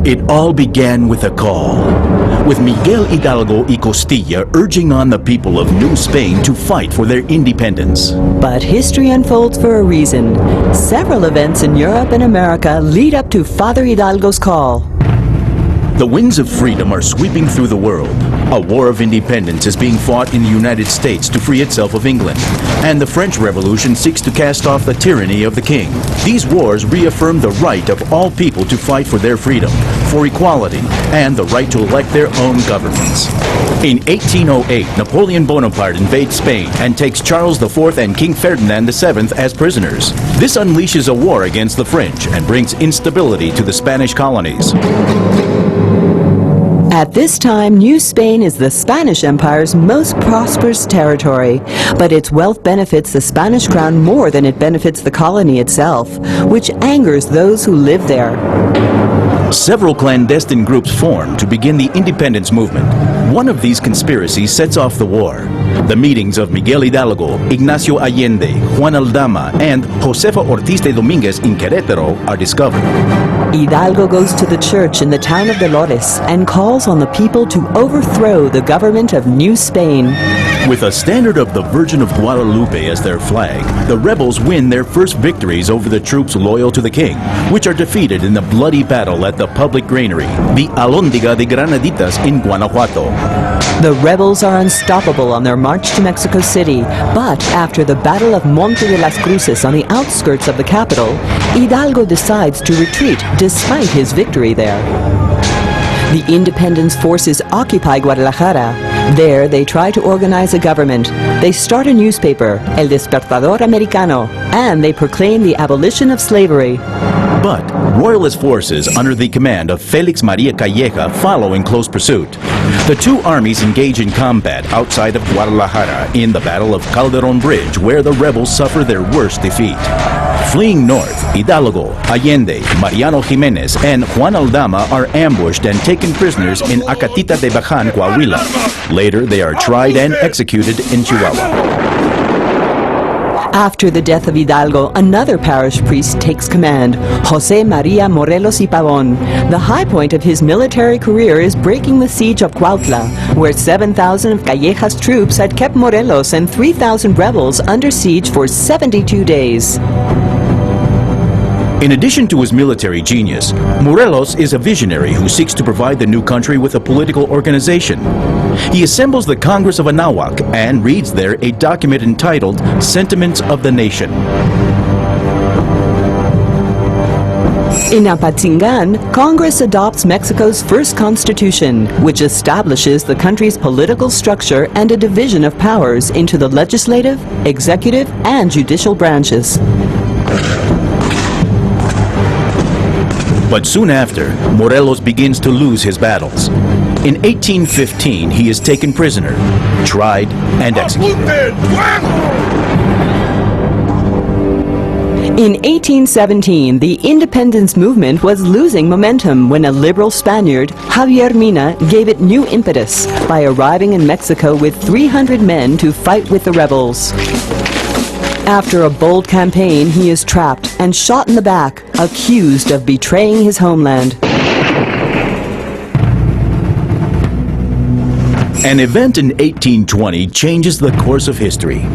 It all began with a call, with Miguel Hidalgo y Costilla urging on the people of New Spain to fight for their independence. But history unfolds for a reason. Several events in Europe and America lead up to Father Hidalgo's call. The winds of freedom are sweeping through the world. A war of independence is being fought in the United States to free itself of England, and the French Revolution seeks to cast off the tyranny of the king. These wars reaffirm the right of all people to fight for their freedom, for equality, and the right to elect their own governments. In 1808, Napoleon Bonaparte invades Spain and takes Charles IV and King Ferdinand VII as prisoners. This unleashes a war against the French and brings instability to the Spanish colonies. At this time, New Spain is the Spanish Empire's most prosperous territory, but its wealth benefits the Spanish crown more than it benefits the colony itself, which angers those who live there. Several clandestine groups form to begin the independence movement. One of these conspiracies sets off the war. The meetings of Miguel Hidalgo, Ignacio Allende, Juan Aldama, and Josefa Ortiz de Domínguez in Querétaro are discovered. Hidalgo goes to the church in the town of Dolores and calls on the people to overthrow the government of New Spain. With a standard of the Virgin of Guadalupe as their flag, the rebels win their first victories over the troops loyal to the king, which are defeated in the bloody battle at the public granary, the Alhóndiga de Granaditas in Guanajuato. The rebels are unstoppable on their march to Mexico City, but after the Battle of Monte de las Cruces on the outskirts of the capital, Hidalgo decides to retreat despite his victory there. The independence forces occupy Guadalajara. There, they try to organize a government. They start a newspaper, El Despertador Americano, and they proclaim the abolition of slavery. But royalist forces under the command of Felix Maria Calleja follow in close pursuit. The two armies engage in combat outside of Guadalajara in the Battle of Calderón Bridge, where the rebels suffer their worst defeat. Fleeing north, Hidalgo, Allende, Mariano Jiménez, and Juan Aldama are ambushed and taken prisoners in Acatita de Bajan, Coahuila. Later, they are tried and executed in Chihuahua. After the death of Hidalgo, another parish priest takes command, José María Morelos y Pavón. The high point of his military career is breaking the siege of Cuautla, where 7,000 of Calleja's troops had kept Morelos and 3,000 rebels under siege for 72 days. In addition to his military genius, Morelos is a visionary who seeks to provide the new country with a political organization. He assembles the Congress of Anahuac and reads there a document entitled Sentiments of the Nation. In Apatzingan, Congress adopts Mexico's first constitution, which establishes the country's political structure and a division of powers into the legislative, executive, and judicial branches. But soon after, Morelos begins to lose his battles. In 1815, he is taken prisoner, tried, and executed. In 1817, the independence movement was losing momentum when a liberal Spaniard, Javier Mina, gave it new impetus by arriving in Mexico with 300 men to fight with the rebels. After a bold campaign, he is trapped and shot in the back, accused of betraying his homeland. An event in 1820 changes the course of history.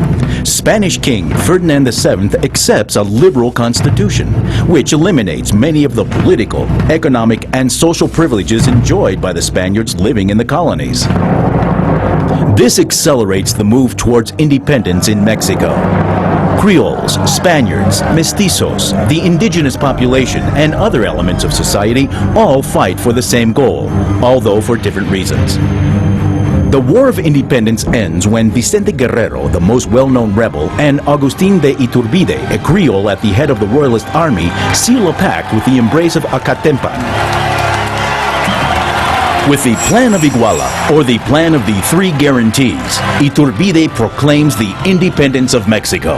Spanish King Ferdinand VII accepts a liberal constitution, which eliminates many of the political, economic, and social privileges enjoyed by the Spaniards living in the colonies. This accelerates the move towards independence in Mexico. Creoles, Spaniards, mestizos, the indigenous population, and other elements of society all fight for the same goal, although for different reasons. The War of Independence ends when Vicente Guerrero, the most well-known rebel, and Agustín de Iturbide, a Creole at the head of the Royalist Army, seal a pact with the embrace of Acatempan. With the Plan of Iguala, or the Plan of the Three Guarantees, Iturbide proclaims the independence of Mexico.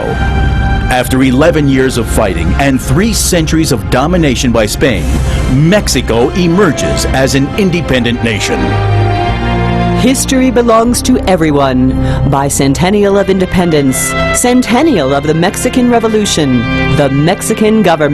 After 11 years of fighting and 3 centuries of domination by Spain, Mexico emerges as an independent nation. History belongs to everyone. Bicentennial of Independence, Centennial of the Mexican Revolution, the Mexican government.